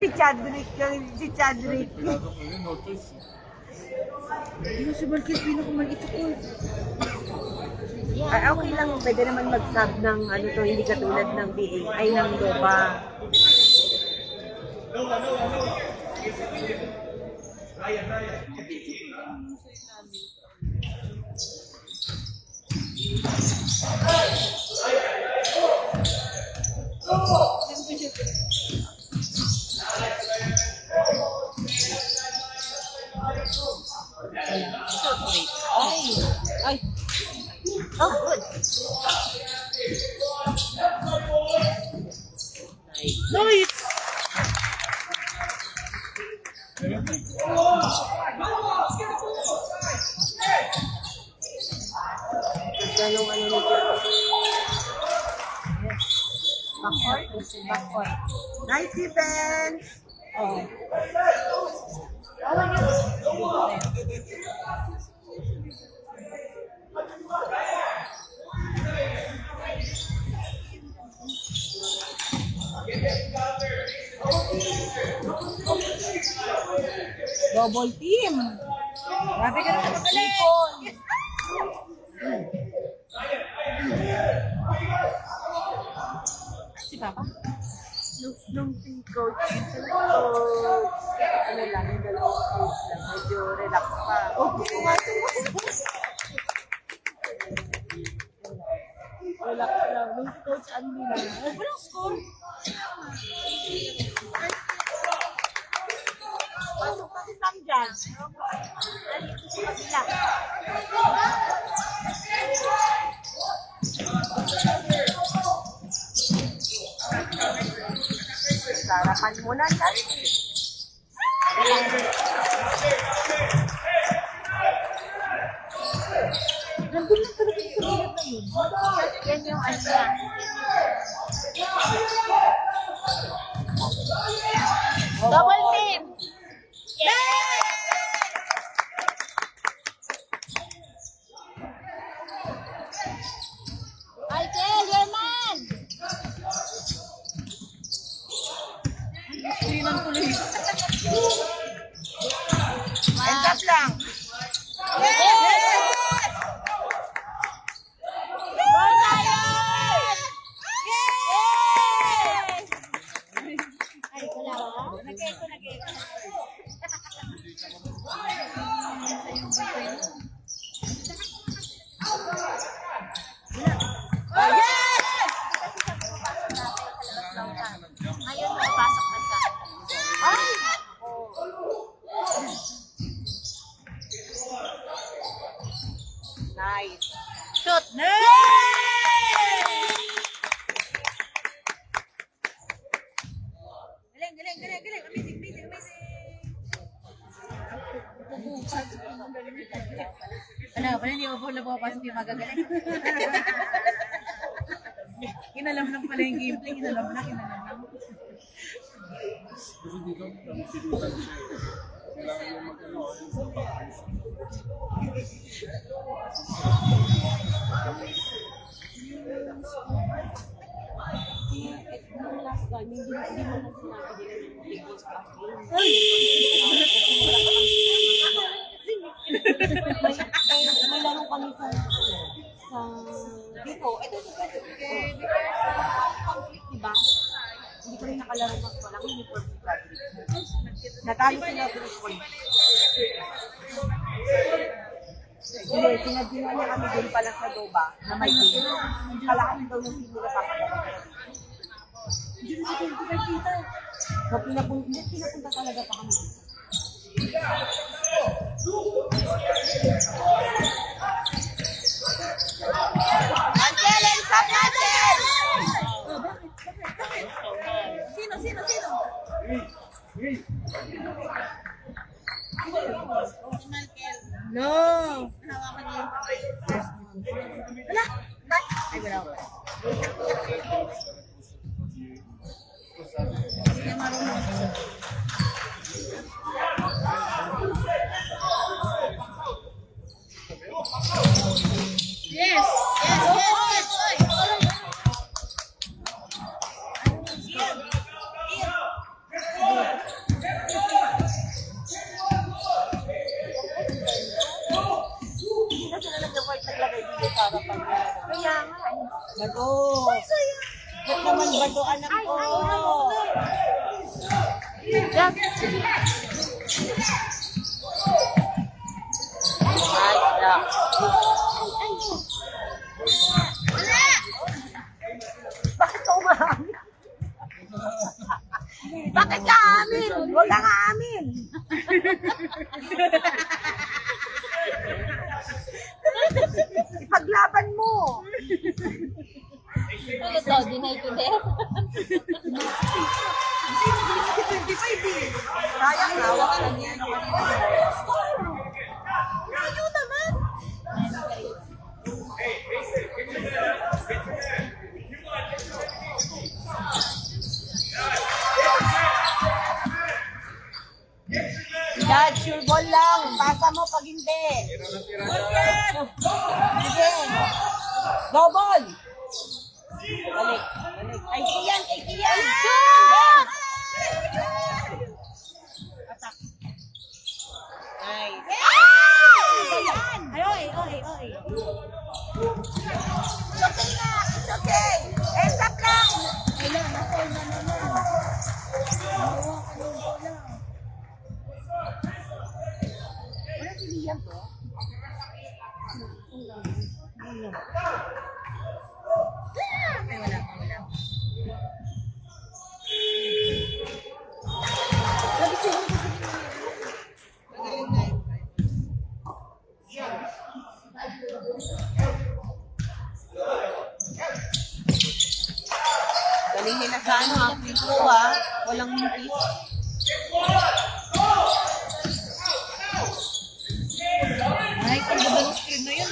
Si Chadrick. Hindi si Marquez, pinakamaliit ako. Ay, okay lang, pwede naman mag-sub ng ano to, hindi katulad ng BA, ay ng Doba. Ay. Oh, good. Nice. Ganong ano nito? Backcourt. Nice defense. Oh. Double team. Grabe ka naman magaling. Si Papa? Nung si Coach, ano lang, yung dalawang coach lang, medyo relax pa. Relax lang. Nung si Coach Andy lang. Walang score. Pasok pa si Sam dyan. Sarapan muna dyan. Nandun lang talaga sa lilat na yun. Yan yung ano niya. Double team! Yay! Alkel, your man! Sinan tuloy. End up lang. Yes! Goal tayo! Yes! Ay, wala ba? Nag-echo. Oh, yes! Ngayon, napasok na siya. Ay! Nice. Shoot! Galing. Amazing. Ano, pala hindi mo po na pumapasok yung magagaling. Kinalam lang pala yung gameplay, kinalam lang. Kasi dito, ang pilutan siya. Kailangan yung mag-ano. Nung last game, hindi mo na sinabi din yung may laro kami sa dito. Ito sa conflict, diba? Hindi ko rin nakalaro mas walang uniform si Patrick. Natalo sila group 1. Hindi, sinadina niya kami din pala sa Doba na may team. Kala kami daw yung team nila papakita. Hindi ko siya kita. So, pinapunta talaga pa kami. Angel, stop natin! Sino? No! Hawakan niyo yung first one. Wala! Ay, wala ko. Hindi marunong. Yes! Here! Bato. Ba't naman bato, anak ko? Bakit ka umahami? Bakit ka amin? Huwag ka nga amin. Ipaglaban mo. Ano to? Deny to death? Sayang na, wala lang yan. Ayaw naman! Dad, sure ball lang. Pasa mo pag hindi. Sige. Double. Balik. Balik. Ay, Kian, kay Kian. Shoot! Attack. Nice. Ayan. Ay, oy, oy, oy. It's okay na. It's okay. Ends up lang. Wala, nasa na naman. Wala si Liam to? Wala. Ay, wala. Sabi siya, galing na sa ano, free throw walang mintis. Ay, kung ganda ng screen na yun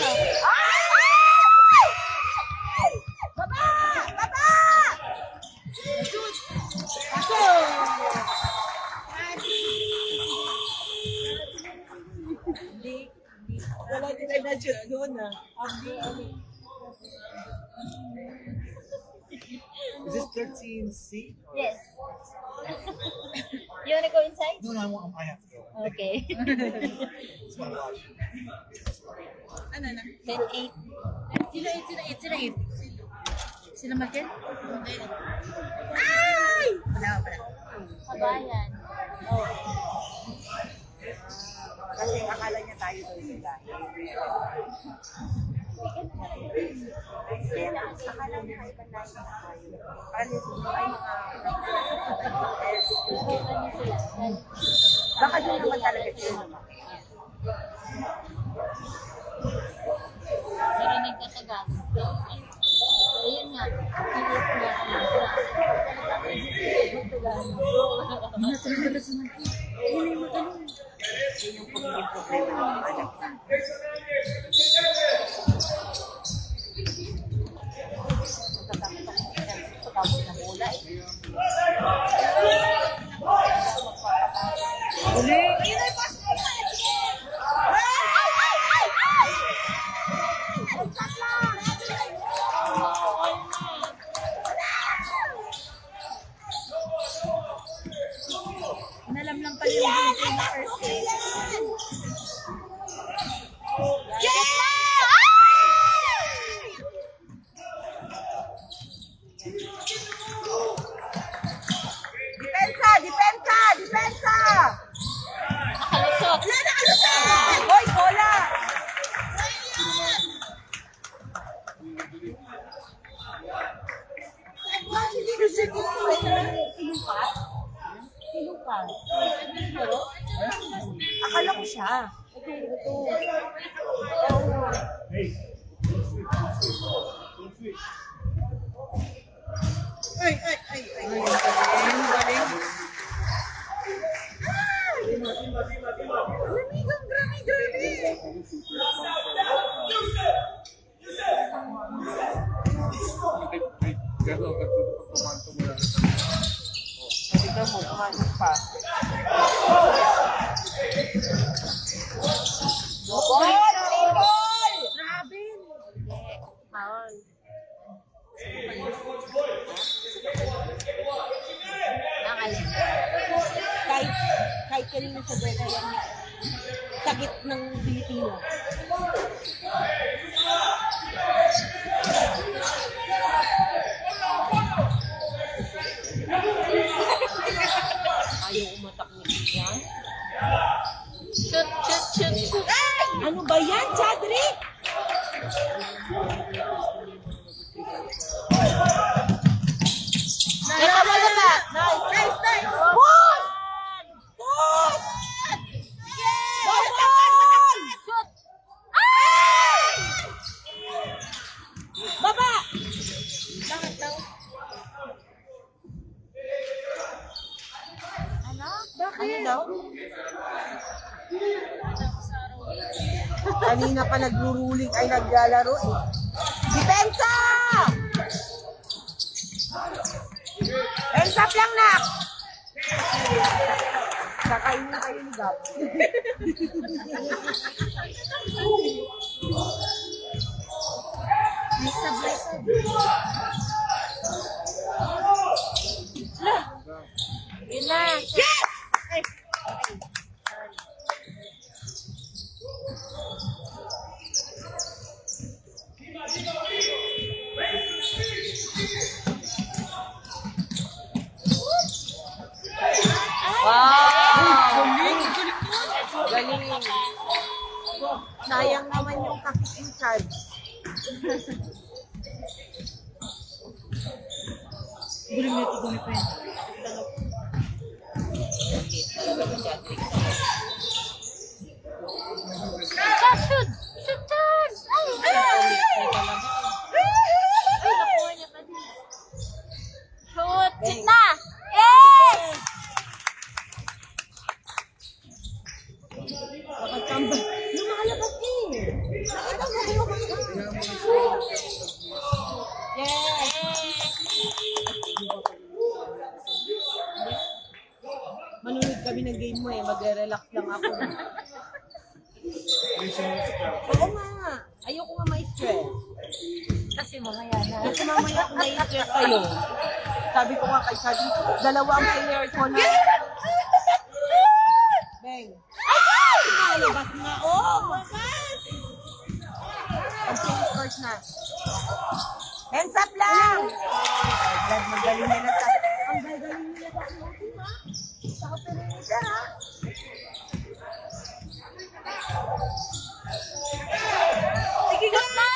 Baba! Baba! Ako! Hindi. Wala din na na-shoot doon Is this 13C? Yes. You wanna go inside? No, I have to go. Okay. Just want to watch. Ano na? 10-8. Sila 8. Sila Makel? Ay! Wala. Kabayan. Kasi akala niya tayo daw sila. Kaya akala niya kayo ba tayo? Parang ay baka doon naman talaga sila naman. Pero nagtatagalog. Ayun nga. Pilit nga. Yun yung pagiging problema ng mga anak. Tapos na bola Uli! Ayun ay pass mo! Nalam lang pala yung game na first game. Depensa! Nakalusot. Hoy, bola! Hindi kasi sinukat. Akala ko siya. Ito. Ay. Galing. Gano'n, pagkumanto mo lang. Tignan mo, kumain pa. Ball! Grabe! Foul. Nakalin. Kahit kanina sa Bella yung sakit ng Pilipino. ba yan, Chadrick? Ito mo na ba? Nice, nice. Push! Push! Bobol! Shoot! Ay! Baba! Bakit daw? Ano? Ano daw? Kanina pa nagruruling ay naglalaro eh. Depensa! Hands up lang, nak! Kakainin kayo ni Gab. Blessed. Yun na. Yes! Ay, wow! Galing. Sayang naman yung takip ni Chad. Gulim na ito, gulim pa yan. Shoot! Shoot! Shoot! Ay! Ay, nakuha niya pa din. Shoot! Shoot na! Yes! Nakatambay. Lumalabas eh. Nakita mo kayo. Yes! Manunod kami ng game mo eh. Magre-relax lang ako. Oo nga. Ayoko nga ma-stress. Kasi mamaya na. Kasi mamaya kung na-stress kayo. Sabi ko nga kay Chad, dalawa ang player ko na. Bang! Ay! Nalabas na. Oh! Bakas! Pag-change course na. Hands up lang! God, magaling nila sa... Ang gagaling nila sa akin, ha? Sa perimeter, ha? Sige Shoot na!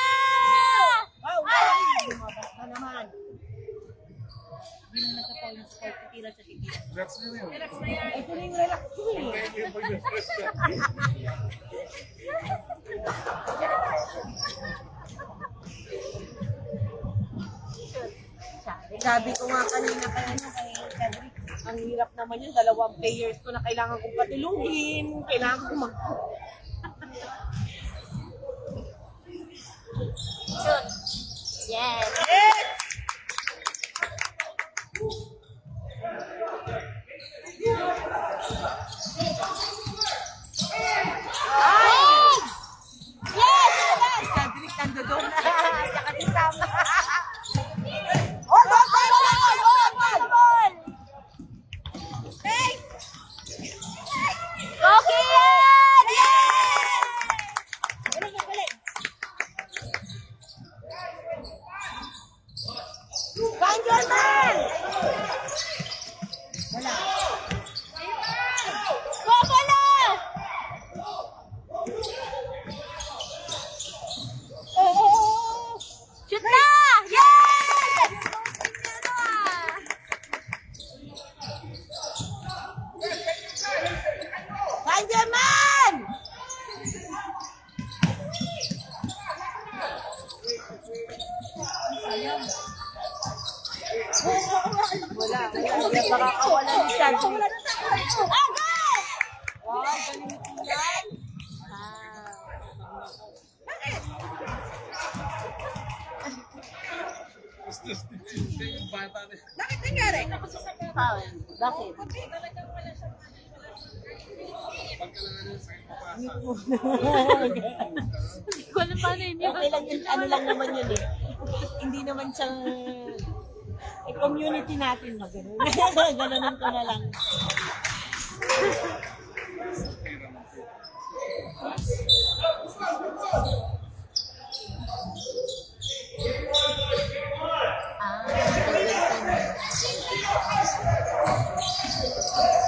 Wow! Ay! Lumabas na naman. Hindi na nagka-foul ng score. Titira siya titira. Relax na yun. Ito na yung relax ko eh. Yung pag-stress ka. Sabi ko nga kanina kay Cedric, ang hirap naman yun, dalawang players ko na kailangan kong patulugin, kailangan kong Shoot! Yes! Yes! Ay! Yes! Si Cedric nandoon na, saka si Sam. Oh, ball, ball, ball, ball, ball, ball! Hey! Okay yan! Yes! Galing, galing. Find your man! Wala. Go, bola! Shoot na! Yes! Find your man! Wala. Kaya makakawala ni Chadwick. Agad! Wow, galing yan. Stress din yung bata na. Bakit nangyari? Foul. Bakit? Pagkailangan yun, sakit papasa. Hindi ko alam paano yun. Okay lang yun, ano lang naman yun eh. Hindi naman siyang community natin na gano'n. Gano'n ko na lang.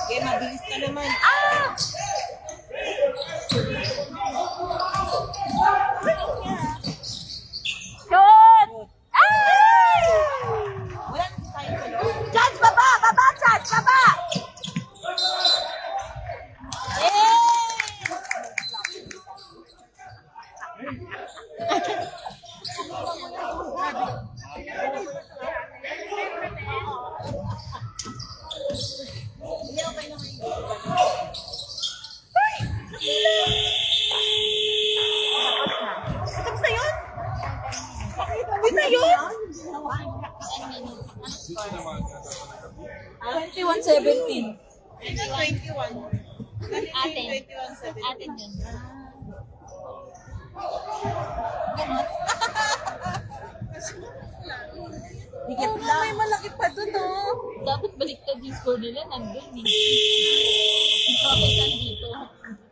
Okay, mabilis ka naman. Ah! Tapos na yun? Hindi na yun? 21-17. 21. Atin. 21-7. Atin yun. Dikit lang. May malaki pa dun, oh. Dapat baliktad yung score nila. Nandun eh. Bakit nandito?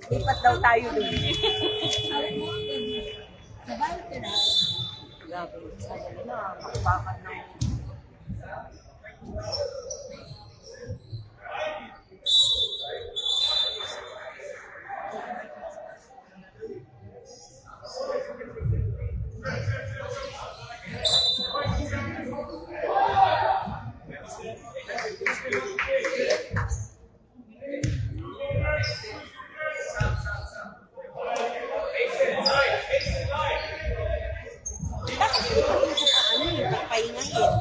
Lipat daw tayo dun. Sabay ka na. Grabe, sabi nila, makbakan ng... Bakit hindi pa rin sa paano eh, papahingahin?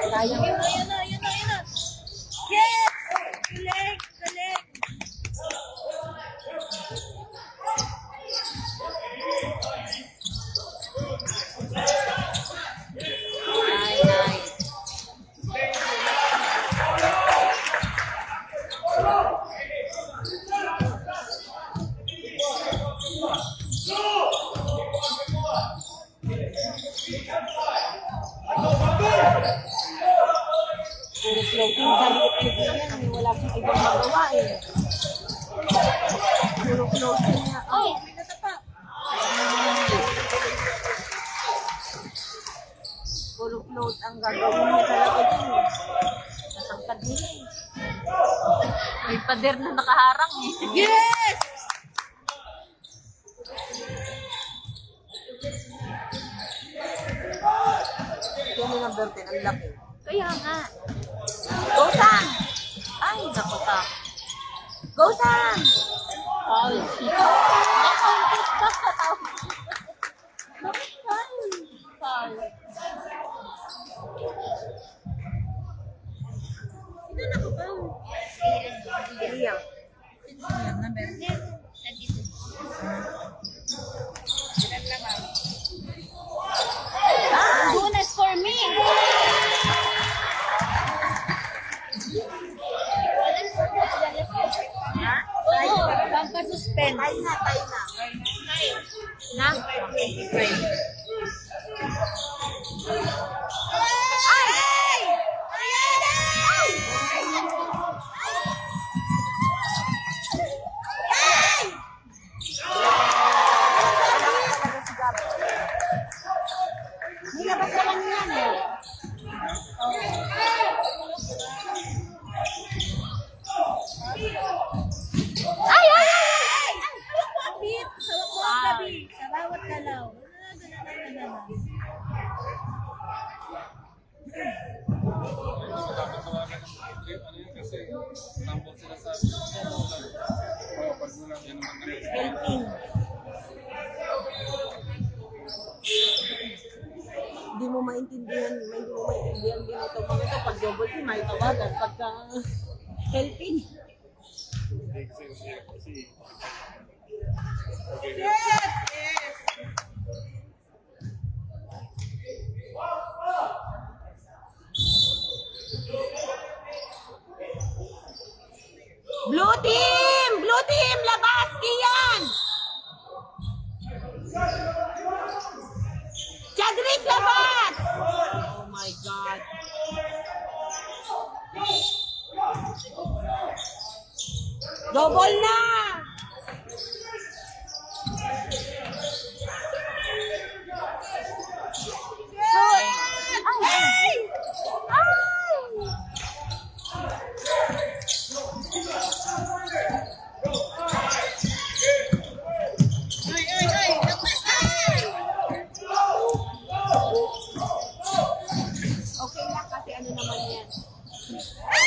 Sayang. Yun na. Yes! Galing! Galing! Ay, nice. Puro floating sa likod yan. Wala siyang ibang magawa eh. Puro floating niya. Oy! Puro float ang gagawin niya talaga dyan. Natangkad nila eh. May pader na nakaharang eh. Yes! Yan yung number 10, ang laki. Kaya nga. Go Sam! Ay, naku ta. Go Sam! Foul. Foul. Sino nakapaw? Liam. Sino yan? Number? Nandito. Ilan naman? Bonus for me. Oo, pagka-suspend. Tayo na. Na? 25. Ay! Talaga si Gab. Nilabas na lang yan eh. Ay! Ay! Hawak mo ang beat. Hawak mo ang gabi. Sa bawat galaw. Dapat tawagan ng ano yun kasi sample sila sa oo, pag wala yan naman na Helping. Hindi mo maintindihan din ito. Pag ito, pag double team, may tawagan. Pagka helping. kasi okay, Yes! Blue team! Blue team! Labas! Kian! Chadrick, labas! Oh my God. Double na! Ay! Ay! Okay lang kasi ano naman yan. Ay!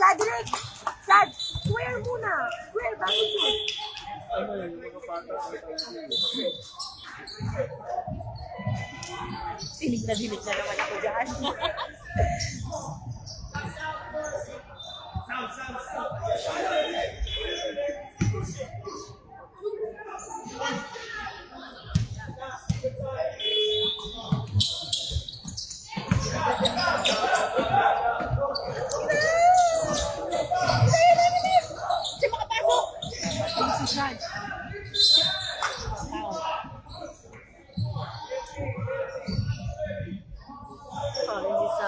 Cedric! Chad, square muna. Square, bago shoot. Ano yun, yung mga bata sa Dinig na naman ako dyan. Magaling yan.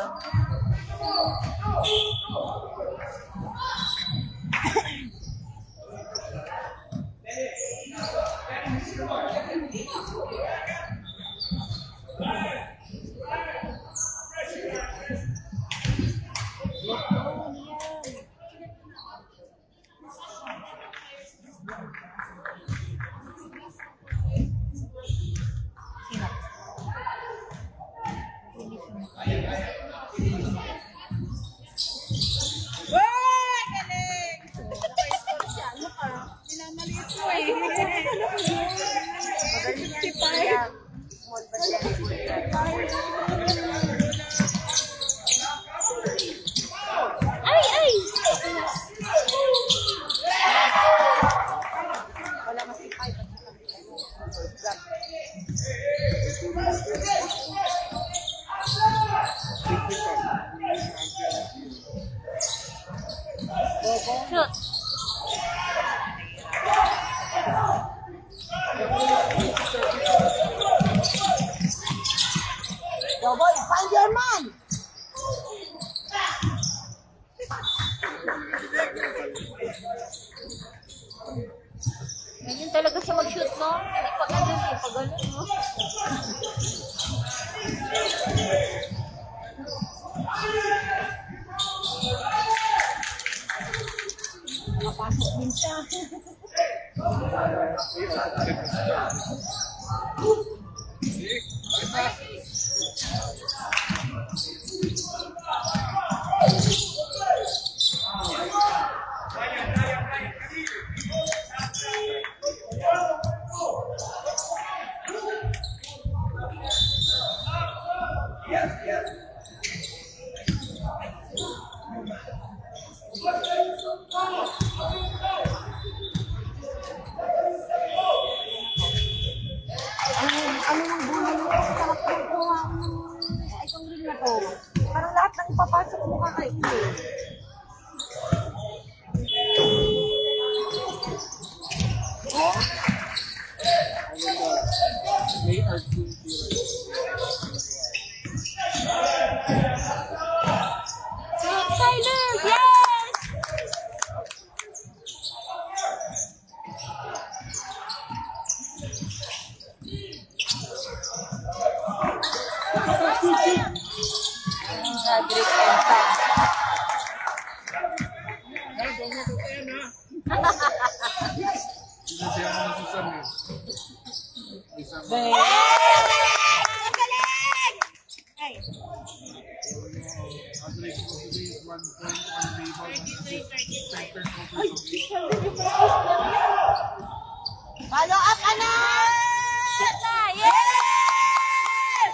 Kaya, small but Ay! wala masipay. Shoot! Go boy, find your man! Ganyan talaga siya mag-shoot, no? Hindi pa ganun eh. Pag ganun, no? Napasok din siya. Ano yung buhay mo? Sarap ng kuha mo. Itong rin na to. Parang lahat ng ipapasok mo kakainin. may art yung Shoot, silent! Yes! Cedric and Sam. Sinasaya mo na si Sam eh. Isang average mo today is 1 point, 1 rebound, 10 Follow up, anak! Shoot na! Yes!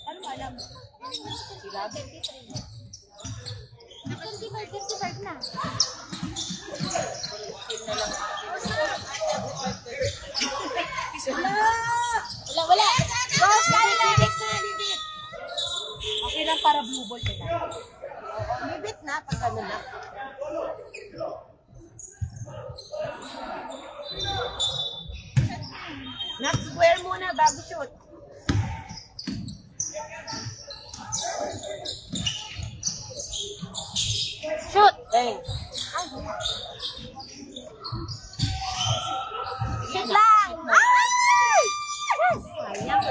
Ano mo alam? Sila? 25 na. Wala! Boss, libit na, libit! Okay lang para blue ball ka na. Libit na, pag ano na. Knock square muna bago shoot. Shoot! Thanks. Shoot lang! Ay! Yes! Sayang.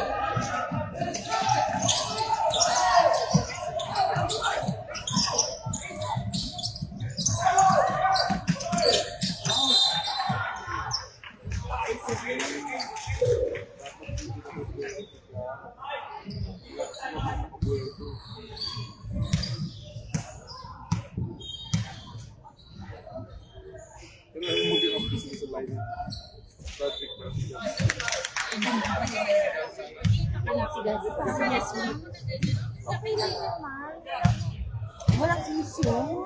line. Project president. Okay lang naman. Walang issue.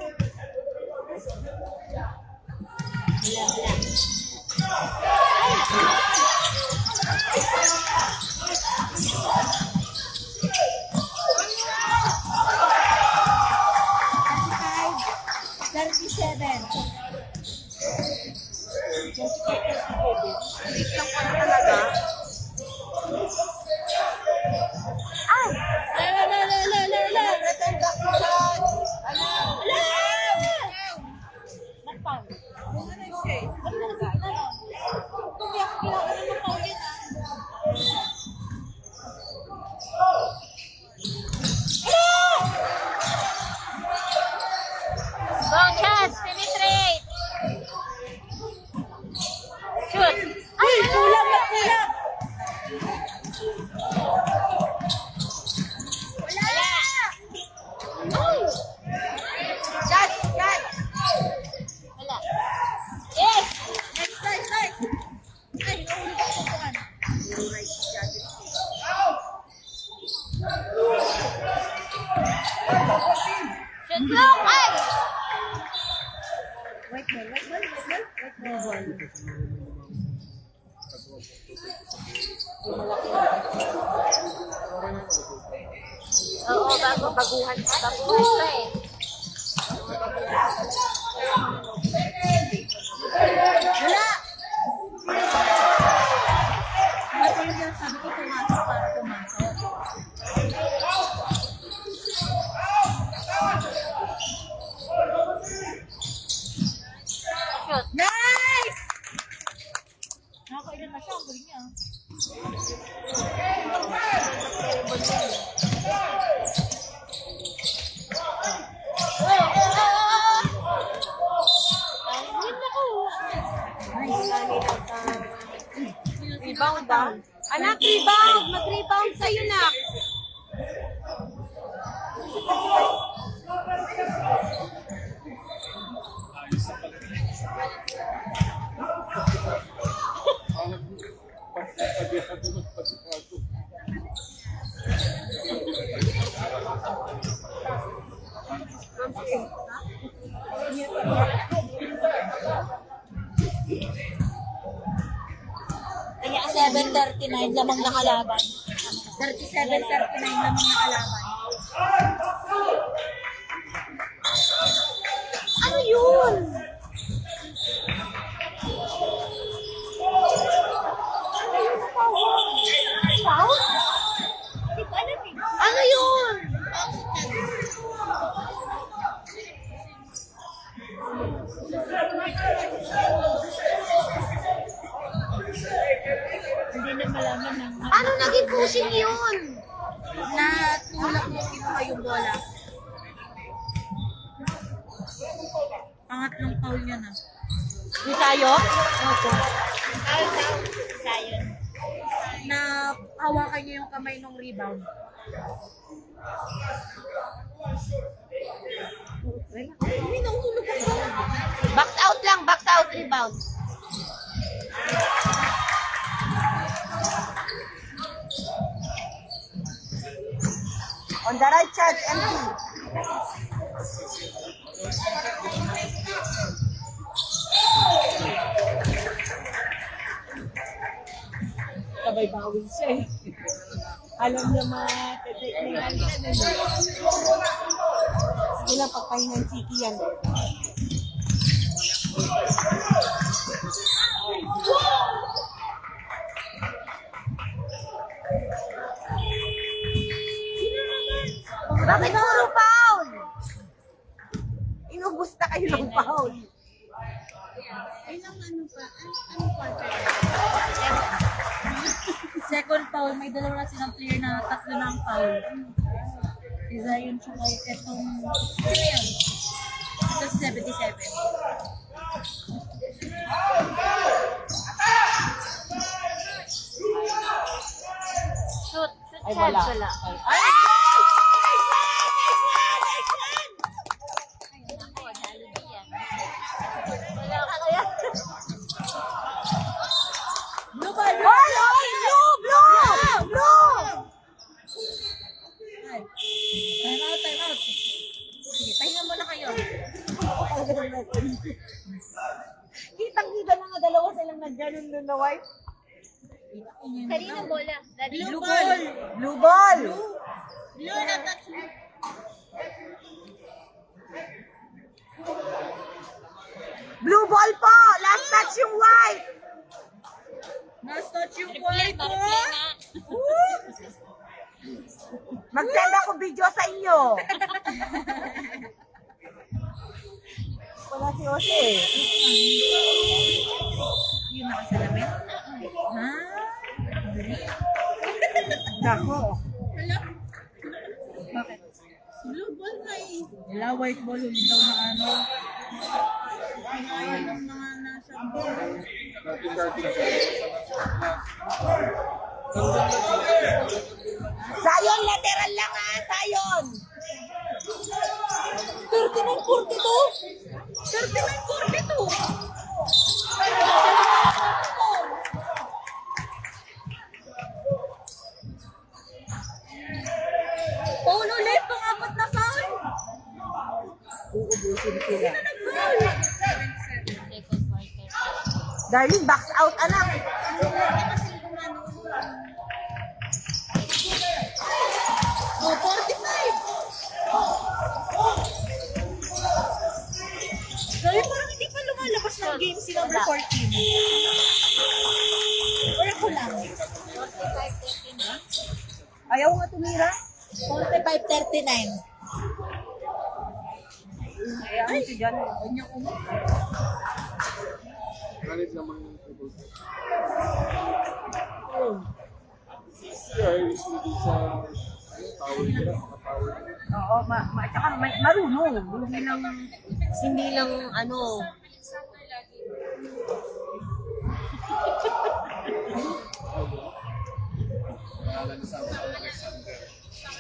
Long chance, penetrate. Shoot. Ay, Kulang na kulang. wala. Judge! Judge! Wala. Yes. Nice, nice, nice. Ay, nahulog ako sa kan. Shoot long. Ay. White ball, white ball, white ball, white ball. Oo, baguhan pa eh. Wala! Ano yung sabi ko pumasok para pumasok? Shoot. Nice! Nakakailan na siya, ang galing niya. Rebound ba? Anak, rebound! Mag-rebound sa'yo, nak! Kaya 7:39 lamang nakalaban. 37:39 lamang nakalaban. Ano yun? Foul? Hindi ko alam eh. Ano yun? Hindi na malaman ng Ano naging pushing yun? natulak mo kinuha yung bola. Pangatlong foul niya na. Di tayo? Opo. Sayon. Na hawakan niya yung kamay ng rebound. Hindi nahulog ako. Box out lang, box out, rebound. On the right side, empty. Sabay bawin siya eh. Alam niya ma-technical yan eh. Sila pagpahingan siki yan. Bakit puro foul? Inubos na kayo ng foul. Ilang ano pa? Ano quarter? Second foul, may dalawa na silang player na tatlo na ang foul. Si Zion tsaka itong... Sino yun? Ito si 77. Shoot. Shoot Ay, chance. wala. Wala. Ay! Ako, dalo yan. Wala ka kaya. Kitang-kita na nga dalawa silang nagganon doon na wife. Kanina bola. Daddy. Blue ball! Blue ball! Blue na touch mo. Blue ball po! Last touch yung white! Last touch yung Replay, white ma-replay po. nga. Mag-send ako video sa inyo. Wala si Jose. Yun nakasalamin? Ha? Nako. Bakit? Blue ball na eh. Wala, white ball. Huli daw na ano. Ayaw lang mga nasa ball. Dati card sa Sayon, lateral lang ha, Sayon. 39-42. 39-42. Paul ulit, pangapat na foul. Uubusin sila. Nag-foul. Second quarter. Darling, box out, anak. Oh, 45. Dahil parang hindi pa lumalabas ng game si number 14. Or ako lang. 45-39. Ayaw nga tumira. 45-39. Kaya ano si John? Galit naman yung table. CCI is hindi sa tower nila, makatower nila. Oo, tsaka marunong. Hindi lang ano. Pangalan sa Alexander.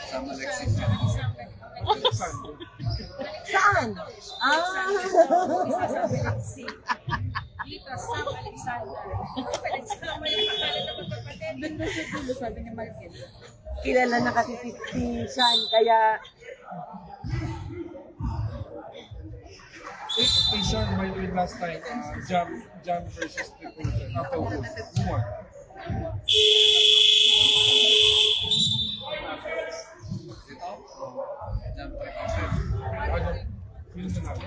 Sama Alexis. Alexander. Saan? Dito, Sam Alexander. Doon na sa dulo, sabi ni Marquez. Kilala na kasi si Sean, kaya Asian might win last time. Jam versus Triple J. After who won? Ito? Jam Triple J. Ano? Yun na lang.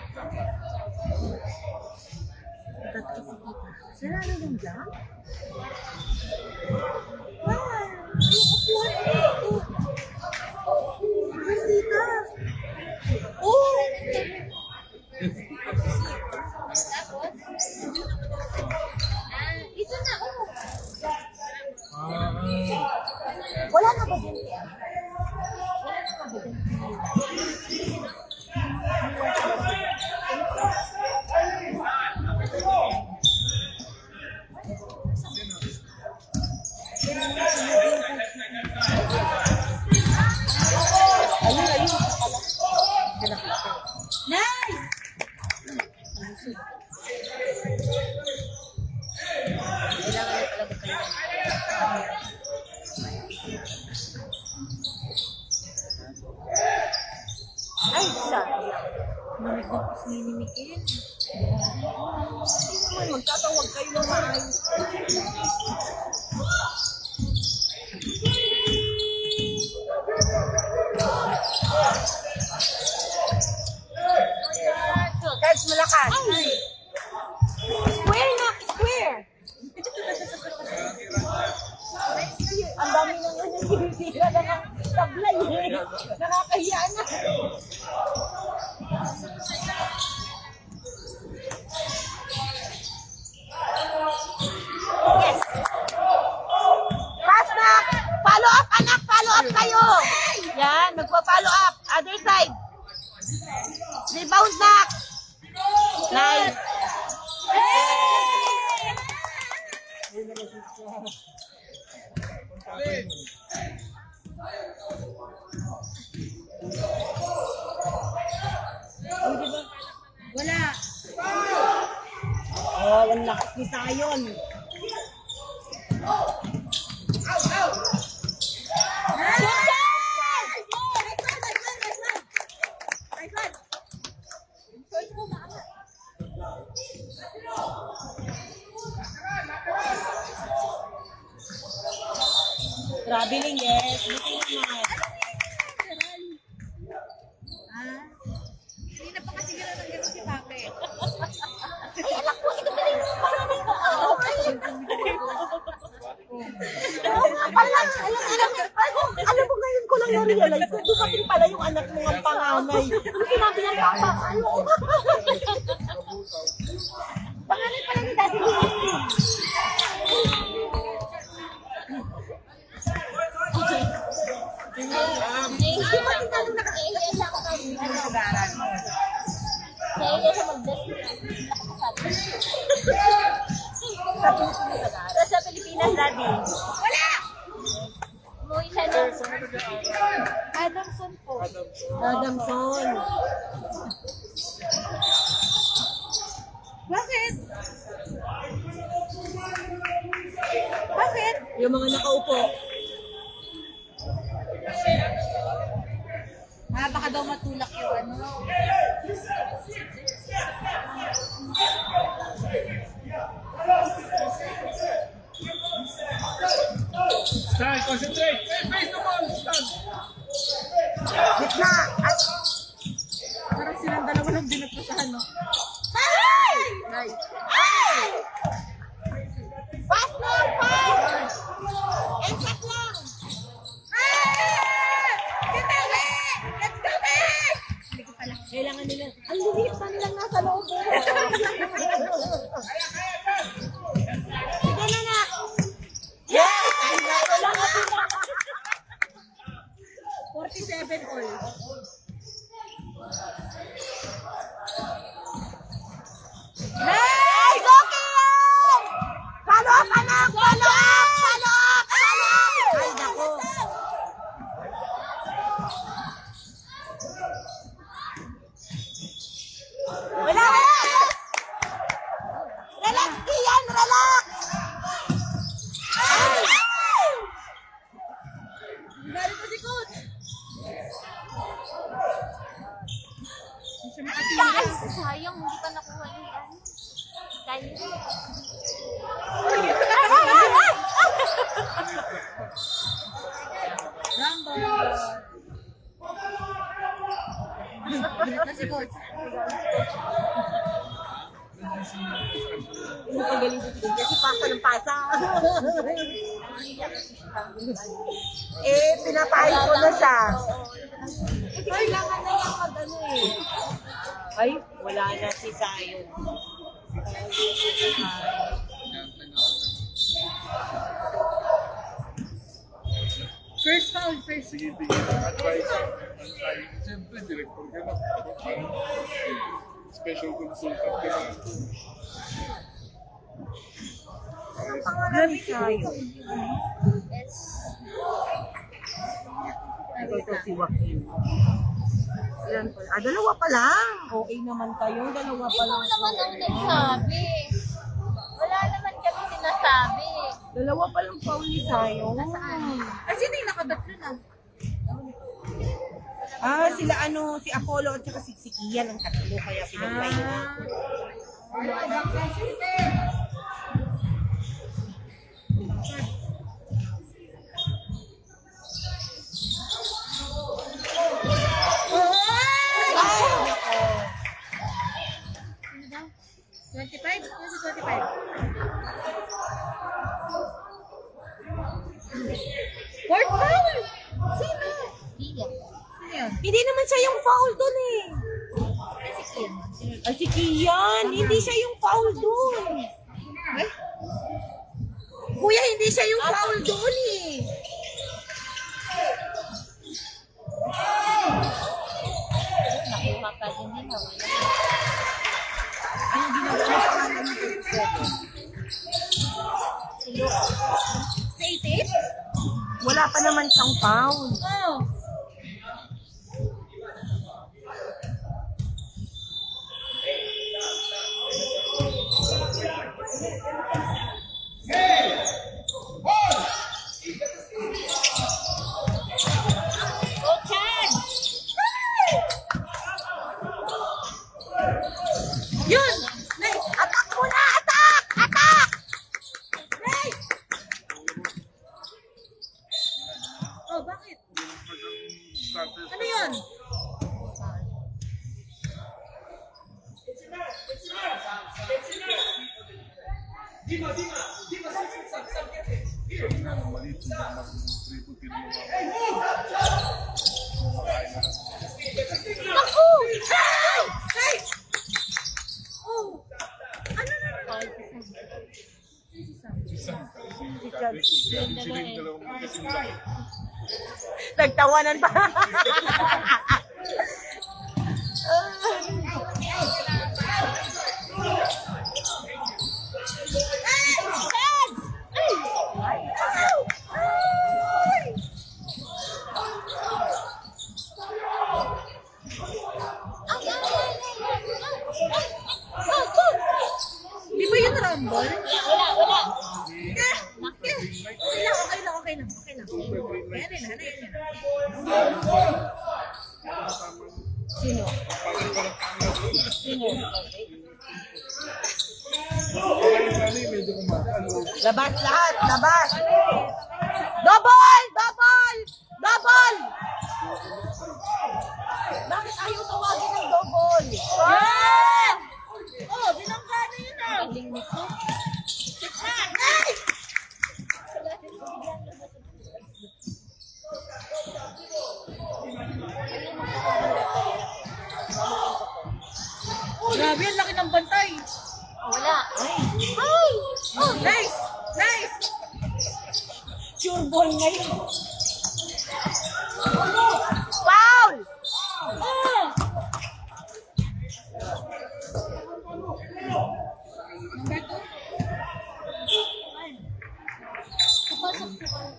sila na yung jam? Ito na, oh. Wala na ba din? Nice! Ay, sayang. Nagdagos ni Mikel. Magtatawag kayo ng maayos. Guys, malakas. Square na, square. Ang dami nang nangyayari na ng sablay eh. Nakakahiya na. Yes. Pass back. Follow up, anak. Follow up kayo. Yan, magpa-follow up. Other side. Rebound back. Nice. Wala. Oh, ang lakas ni Sayon. Traveling, yes. Buti naman. Ah? Hindi na pa kasi gano'n ng gano'n si Pape. Ay, anak ko, ito pa rin yung maraming ko. Alam mo ngayon ko lang na-realize ko, dumating pala yung anak mo ang panganay. Ano sinabi niya, Papa? Ano? Pangalan pala ni Daddy Lee. Hindi pa rin talo nakahiya siya ako ng Sugaran. nahiya siya mag-bless. Sa Pilipinas, Daddy. Wala! Umuwi siya ng Adamson po. Adamson. Bakit? Bakit? Yung mga nakaupo. Ah, baka daw matulak yung ano. Stand, concentrate. Hey, face the ball. Stand. Gitna! At Parang silang dalawa lang dinagpasahan, no? nice. Pass lang! Pass! And shot lang! Let's go, back! Kailangan nila. Ang liit pa nilang nasa loob. Sige na na. Yes! Wala nga din na. 47 all. Nice! Okay yan! Follow up, anak! Follow up! Follow up! Follow up! Ay, nako. Wala! Relax, Kian! Relax! Ay! Galing ko si Coach. Hindi siya makatira. Ay, sayang, hindi pa nakuha ni ano. Dahil. Rumble. Galit na si Coach. Yung pagaling ko kasi pasa ng pasa. Pinapayos ko na siya. Kasi kailangan na yung mag-ano eh. Ay, wala na si Zion. First foul, first. Sige, tingin ang advice. Siyempre, director ka na. Special consultant ka na. Ang pangalan ni Zion. Yes. Ito si Joaquin. Ilan pa? Dalawa pa lang. Okay naman kayo. Dalawa pa Ikaw lang. naman ang nagsabi. Wala naman kami sinasabi. Dalawa pa lang foul ni Zion. Ay, sino yung nakabatlo na? Sila si Apollo at saka si Kian ang tatlo kaya pinagpay na. Sino daw? 25? Sino si 25? Fourth foul! Sino? Iya. Sino yun? Hindi naman siya yung foul dun eh. Ay, si Kim. Ay, si Kian. Hindi siya yung foul dun. Ay? Kuya, hindi siya yung foul dun eh. Nakuha ka din nila. Ano ginawa niya sa kanan ng 37? Si 18? Wala pa naman siyang foul. Oh. Yun! Nice! Attack muna! Attack! Attack! Nice! Nagtawanan pa. Di ba yun rumble? Wala. Okay lang. Ayan na. Sino? Labas lahat, labas. Double! Bakit ayaw tawagin ng double? Yeah! Oh, binangga na yun ah. Galing nito. Grabe, ang laki ng bantay. Wala. Oh, nice! Pure ball ngayon. Foul! Oh! Number 2. Papasok po kayo.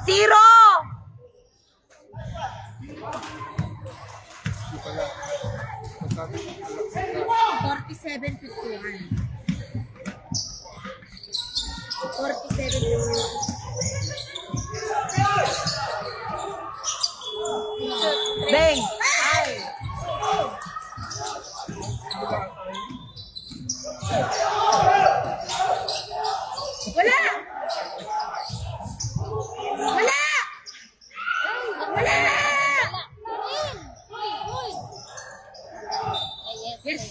Zero! Hindi pala. Masabi ko pala. 47-51. 47-51. Bang! Wala! Uy. Yes.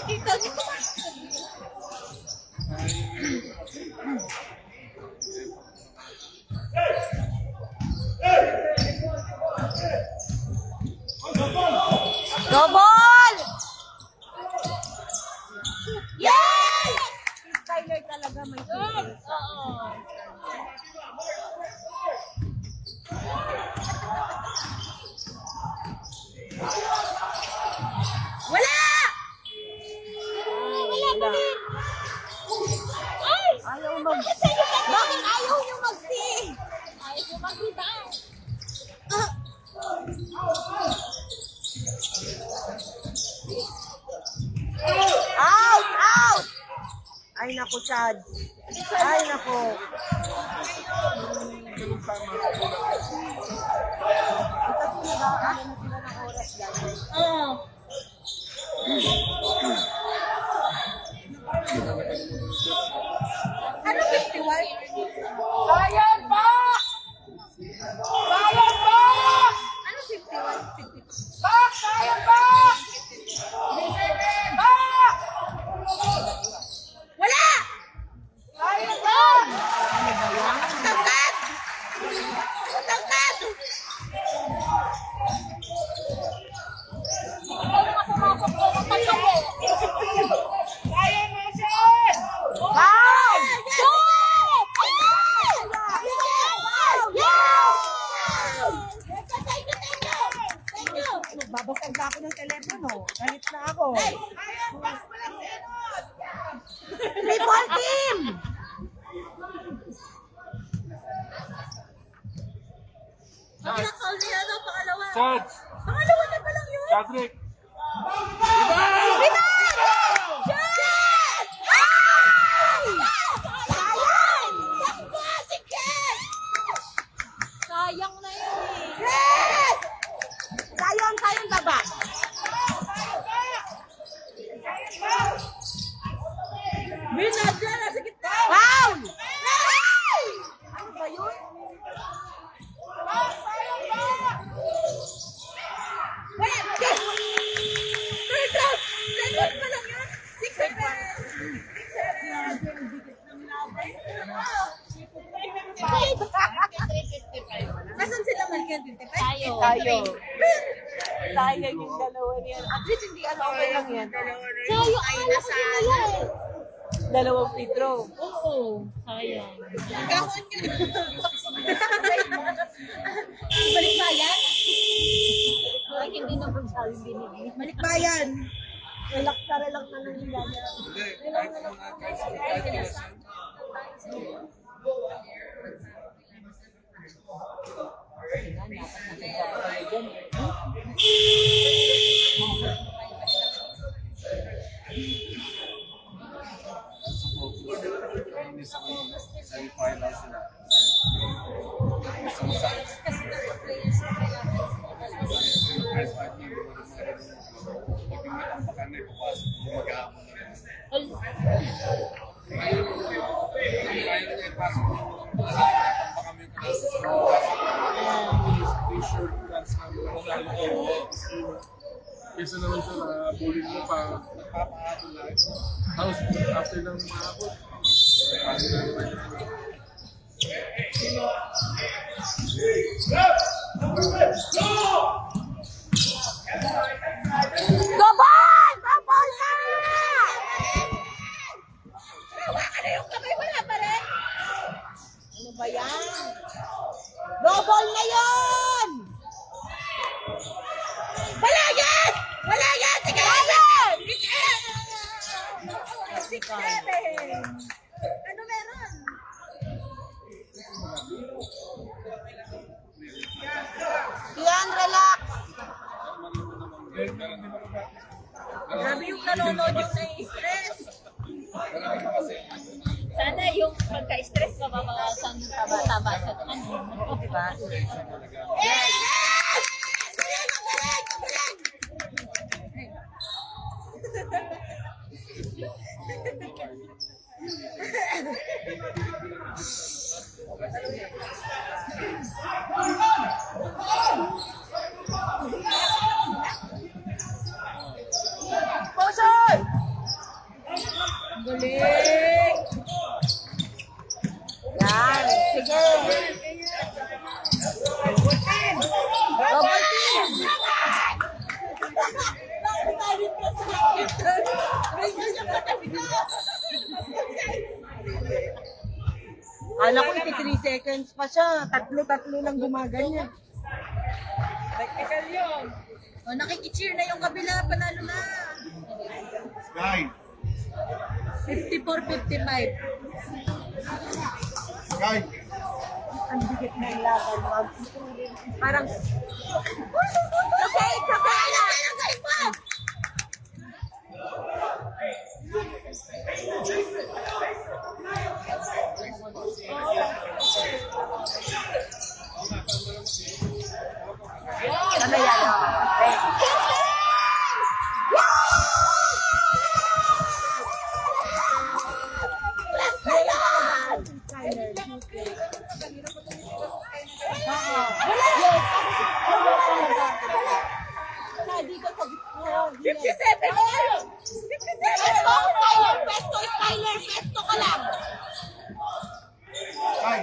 Dito. Double! Yes! Si Skyler talaga may Oo. Wala! Wala pa rin. Ay! Ayaw mag... Bakit ayaw niyo mag-see? Ayos mo mag-rebound. Out! Ay, naku, Chad. Ay, naku. Ito sila, ano na sila ng oras yan. Oo. Ano 51? Bayan pa! Bayan pa! Ano 51? 52. Back! Bayan pa! Back! Wala! Bayan pa! Tangkad! Pumasok ko ng tatlo. Foul! Babasag na ako ng telepono. Galit na ako. Triple team! Ilang foul na yan ang pangalawa? Chad! Pangalawa na pa lang yun? Chadrick! Sayang na yun eh. Yes! Sayon baba. Binagla na sa gitna! Foul! Ano ba yun? Wait! Yes! Third round! Second pa lang yun! 6-7! Nasaan sila Malkian 25? Tayo. Tayo. Sayang yung dalawa niyan. At least hindi okay lang yan. So, yung anak ko nila eh. Dalawang free throw. Oo, sayang. Balik ba yan? Parang hindi na po sabi binigay. Balik bayan. Relax na lang na lang yung gano'n. Hindi, kahit wala siya. Semi-final sila. Isang sa first five na pag yung may tampakan na ipapasok, mag-aapon na rin. Ayaw na ipasok mo. Tatampa kami yung kanasa. Yung short cuts namin. Kesa naman siya na bully mo pa, nagpapahabol na ito. Tapos after ng mahabol, paano na naman yun. Gobal! Gobal na! Ano ba yan? Double na yan! Wala yan! Wala yan! Sige yan! Ano meron? Yan, relax! Grabe yung nanonood yung nai-stress. Sana yung pagka-stress mababawasan yung taba-taba sa ano. Diba? Motion! Galing! Yan, sige. Double team! Kala ko 3 seconds pa siya. Tatlo lang gumaganyan. Technical yun. O, nakikicheer na yung kabila. Panalo na. Sky! 54-55. Sky! Ang bigat na yung laban. Wag. Parang, Okay, it's okay na! Okay pa! ano yan? Dito sa gitna. 57 yan! 57! Skyler! Pesto! Skyler! Pesto ka lang! Sky!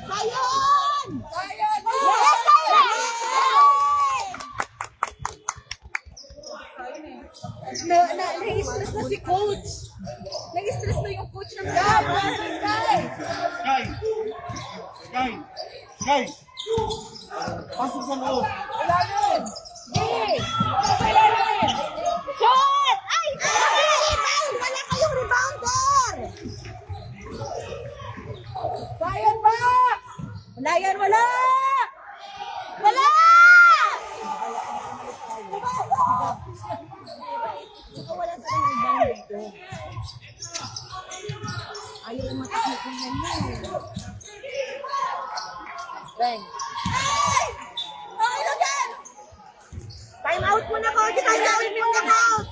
Sayon! Yes, Skyler! Na-stress na si coach. Na-stress na yung coach ng Sky! Sky! Sky! Pasok sa loob! Shot! Ay! Rebound! Wala kayong rebounder! Sayon ba? Wala yan, wala! Wala! Wala sa rebound dito. Ayaw yung matakot yung ganyan. Bang. Ay! Okay lang yan! Time out muna, coach. Time out muna, coach.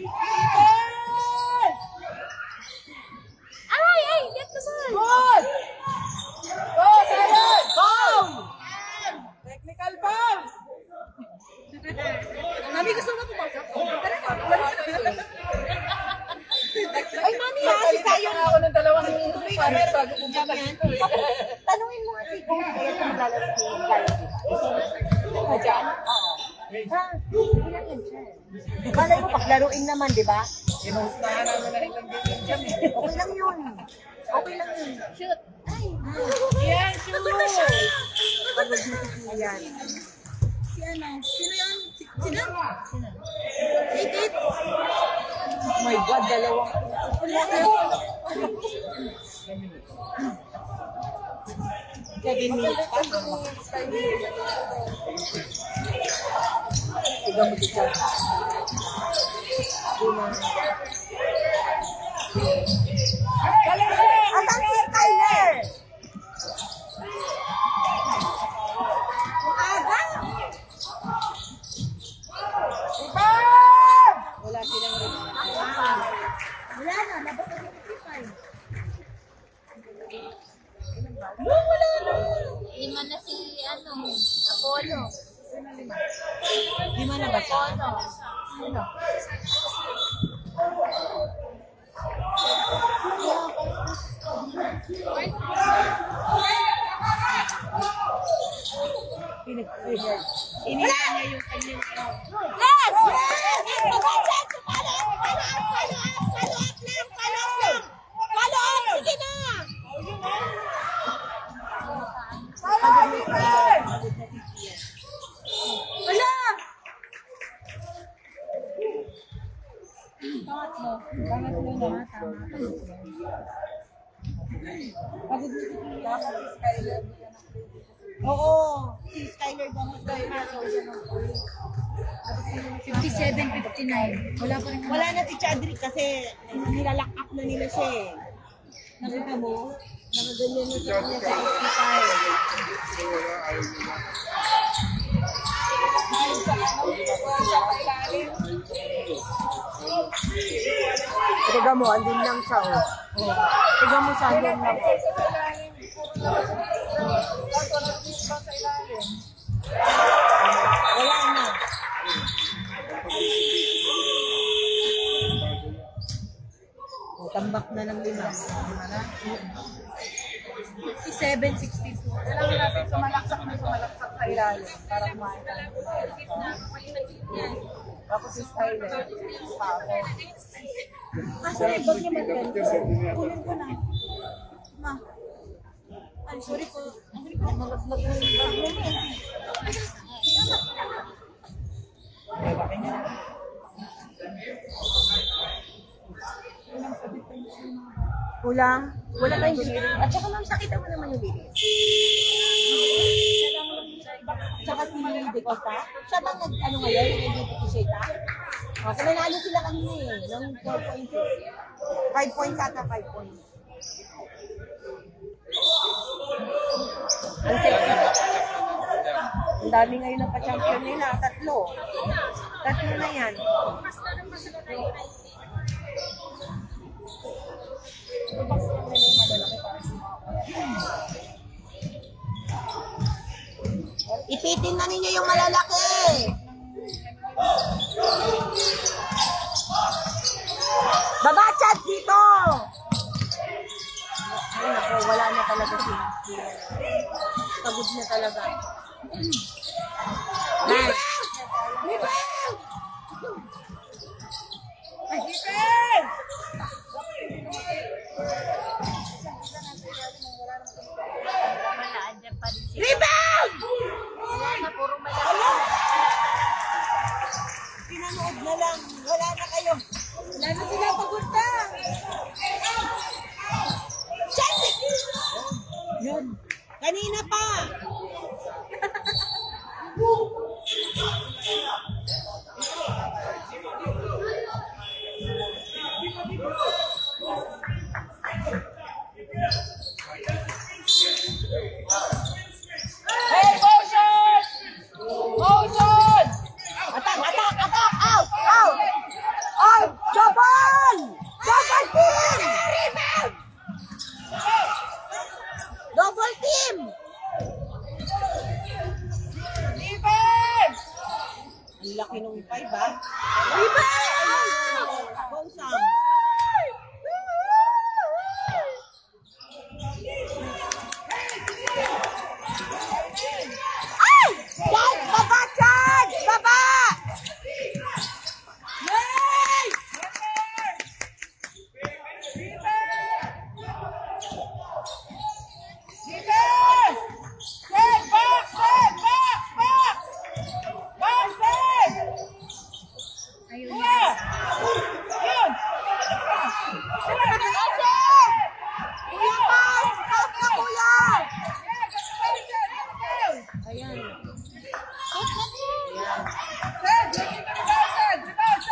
Ay! Ay! Get the ball! Good! Go, Sayon! Foul! Technical foul! Mami, gusto mo pumasok? Ay, mami, ha? Si Sayon. Ako ng 2 minuto pa. bago pumunta dito. Tanungin mo nga si Coach kaya kung lalaro si Gaya, di ba? Ka dyan? Oo. Ha? Hindi lang yan siya. Malay mo, paglaruin naman, di ba? Inustahan namin na rin ng ganyan dyan eh. Okay lang yun. Okay lang yun. Shoot. Ay, Yan, shoot. ayan. Si ano? Sino yun? Sino? Sino? Ikit? Oh my God, dalawang. Kevin minutes pa. Tiga mo dito. Asan si Skyler? Aga! Wala silang Wala na, labas na 55. Lima na si, ano, Apollo. lima na ba siya? Apollo. Pinag-trigger. Iniwan niya yung kanyang Yes! Yes! Follow up! Sige na! Wala! Pangatlo. Pangatlo na. Oo. Si Skyler Gomez daw yung nasa 57-59. Wala pa rin. wala na si Chadrick kasi nilalock up na nila siya eh. Nakita mo? Nakaganyan na siya niya sa hospital. So wala, ayaw nila. Tiga mo, andun lang siya oh. Tiga mo siya, andun lang. Wala na. Oh, tambak na ng lima. 57-62. Kailangan natin sumalaksak sa ilalim para kumain tayo. Tapos si Skyler. Kasi bag niya mag-10. Kunin ko na. Ma. Ay, sorry po. Nalaglag na yung bag mo eh. Kulang? Wala tayong bilis. At saka ma'am, nakita mo naman yung bilis. Tsaka si De Costa. Siya bang ano ngayon? Nag-MVP si Sheita? O, kung nanalo sila kanina eh. Ng 4 points eh. 5 points ata, 5 points. Ang sexy. Ang dami ngayon ng pa-champion nila. Tatlo na yan. Ipitin na ninyo yung malalaki. Baba chat dito. Ay nako, wala na talaga si pagod na talaga. Nice. Wala, andyan pa rin sila. Rebound! Wala na, puro malaki. Pinanood na lang. Wala na kayo. Wala na sila pagod na. Yun. Kanina pa. Hey, motion! Motion! Attack, attack, attack! Out! Out! Out! Double! Double team! Double team! Defense! Ang laki nung 5 ah. Rebound! Go Sam! Ayun yan. Kuya, pass! Pass na, kuya! Ayan.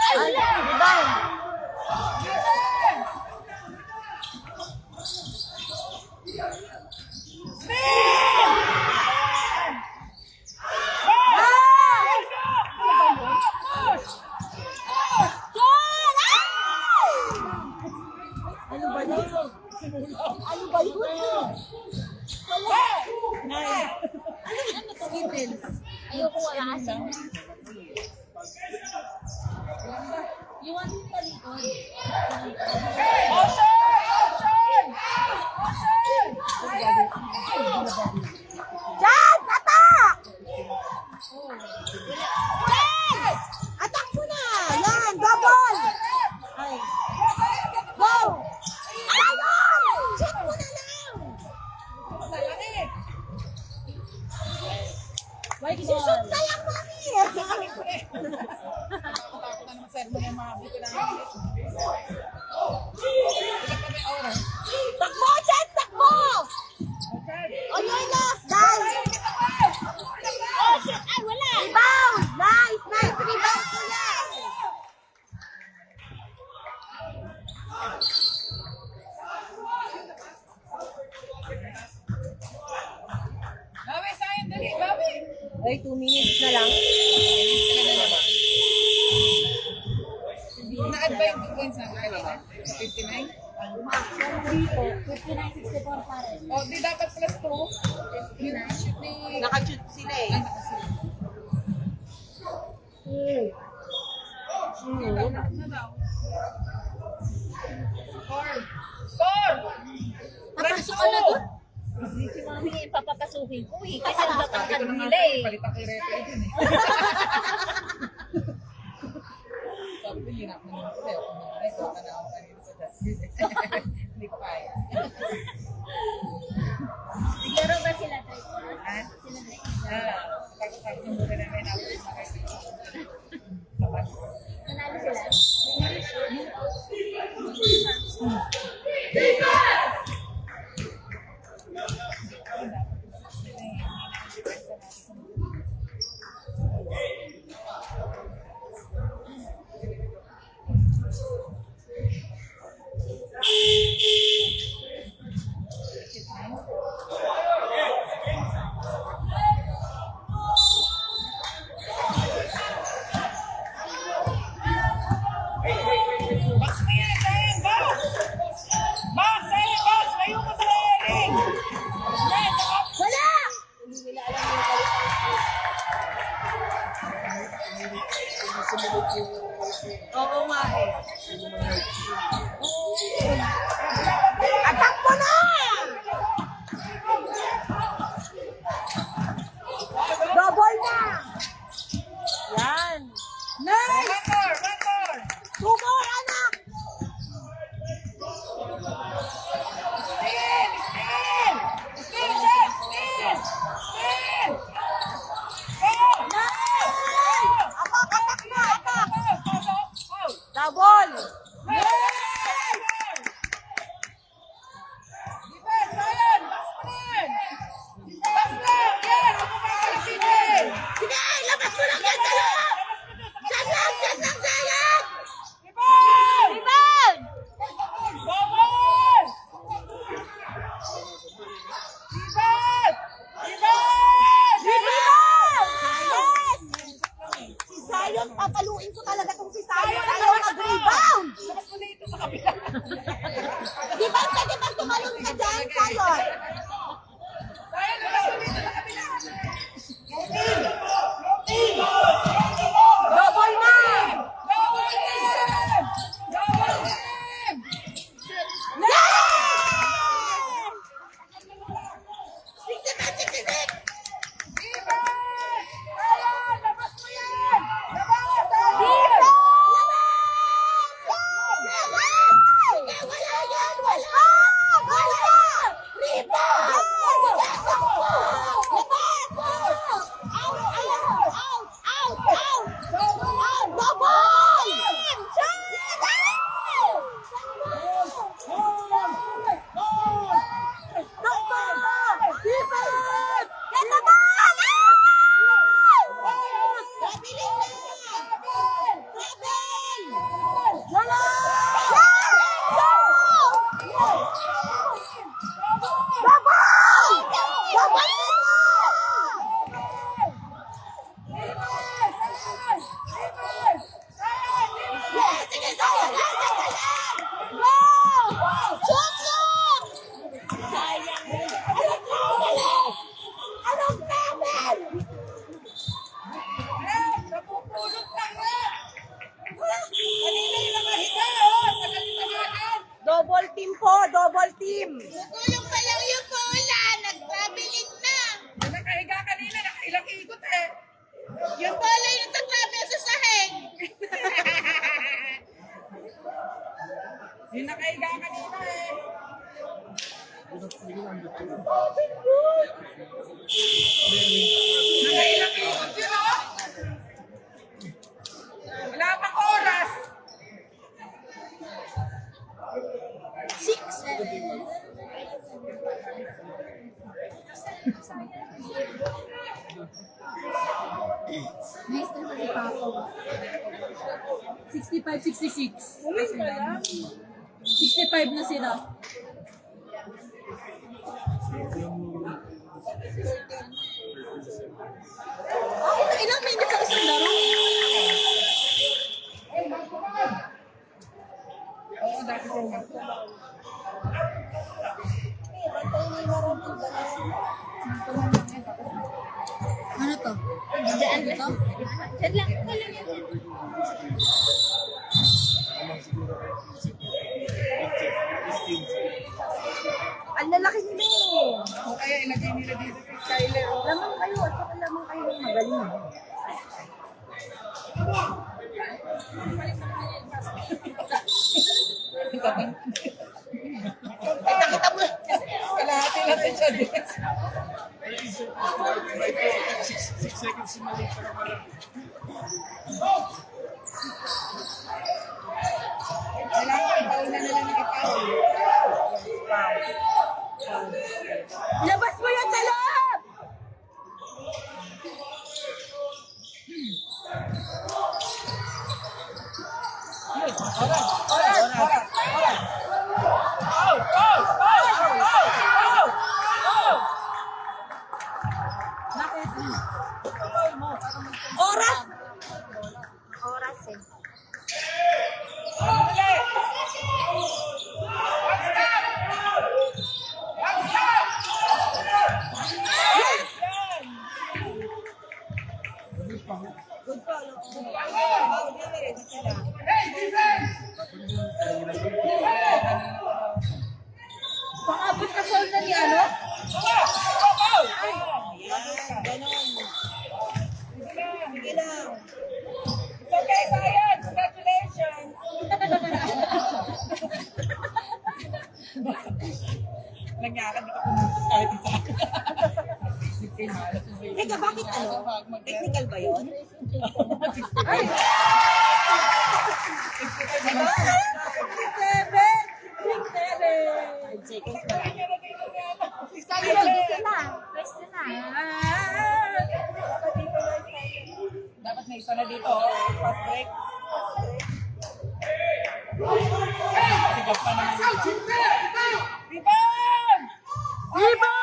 Ay, rebound. Ano ba yun? Ano ba yun? Skittles. Ayoko wala kasi. You want to talikod? Jan! Attack! Yes! Attack mo na! Yan! Double! Ay. Go! Ayun! Check mo na lang! White Shoot ball. na lang, mami! Takbo, Jan! Takbo! Oh, yun na! Guys! Oh, shit! Ay, wala! Rebound! Nice! Nice! Rebound ko yan! Ay, 2 minutes na lang. Na-add ba yung 2 points na kanina? Sa 59? Dito, 59-64 pa rin. O, di dapat plus 2. Yung shoot ni... Nakashoot sila eh. Ay, nakasunod. Na daw. Score! Score! Papasok ka na doon? Si mami, papapasukin ko eh. Kasi nagtatangkad nila eh. Palitan ko yung referee dun eh. Sabi ko, hirap na naman ko. Ay, so ka na ako kanina sa justice. Hindi ko kaya. Naglaro ba sila tayo? Ha? Sila tayo. Takot-takot yung muna na may napos yung mga sabat. Nanalo sila? Box mo yan! Sayang! Box! Box! Sayang! Box! Layo mo sa ring! Wala! Oo nga eh. Attack mo na! Double na! Yan. Nice! One more! One more! 2 more, anak! Steal! Steal! Steal! Steal! Steal! Steal! Go! Nice! Attack, attack na, attack! Go! Go! Go! Go! Double! Yes! Defense! Sayang! Box mo rin! Box lang! Yan! Huwag mo makakalipitin! Sige, labas mo lang yan sa'yo! Diyan lang, sayang! Rebound! Rebound! Bubble! Rebound! Rebound! Rebound! Yes! Si Zion, papaluin ko talaga tong si Zion. Ayaw mag-rebound! Labas mo na ito sa kabila. Di ba pwede bang tumalon ka dyan, Zion? Sayang, labas mo na ito sa kabila. Double na! Double team! Double team! Yes! 67, 66! Rebound! Sayang, labas mo yan! Labas! Defense! Sayang! Labas! Wala yan! Wala! Wala! Rebound! Yes! Labas! Yung nakaiga kanina eh. Nakailang ikot yun oh. Wala pang oras. 65-66. 65 na sila. Ilang minutes ang isang laro? Oo, dati ko. Ano to? Diyan to? Diyan lang. Walang yan. Ang lalaki nila eh. O kaya ilagay nila dito si Skyler. Oh. Lamang kayo at saka lamang kayo ng magaling. Kita mo. Kalahati lang sa siya din. 6 seconds si Malik para wala. Kailangan ipauna nila ng ipaw. Labas mo yan sa loob! Oras! Oras eh. Pang-abot na soul na ni ano? It's okay, Sayang. Congratulations. Nangyari, di ka pumunta kahit isa. Teka, bakit ano? Technical ba yun? Dapat may isa na dito. Fast break. Sigap pa naman dito. Rebound!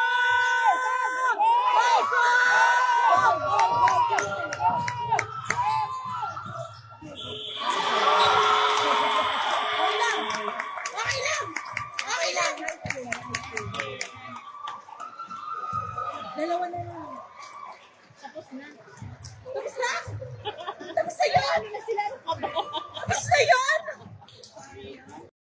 Dalawa na lang. Tapos na. Tapos na? Tapos na yun! Tapos na yun!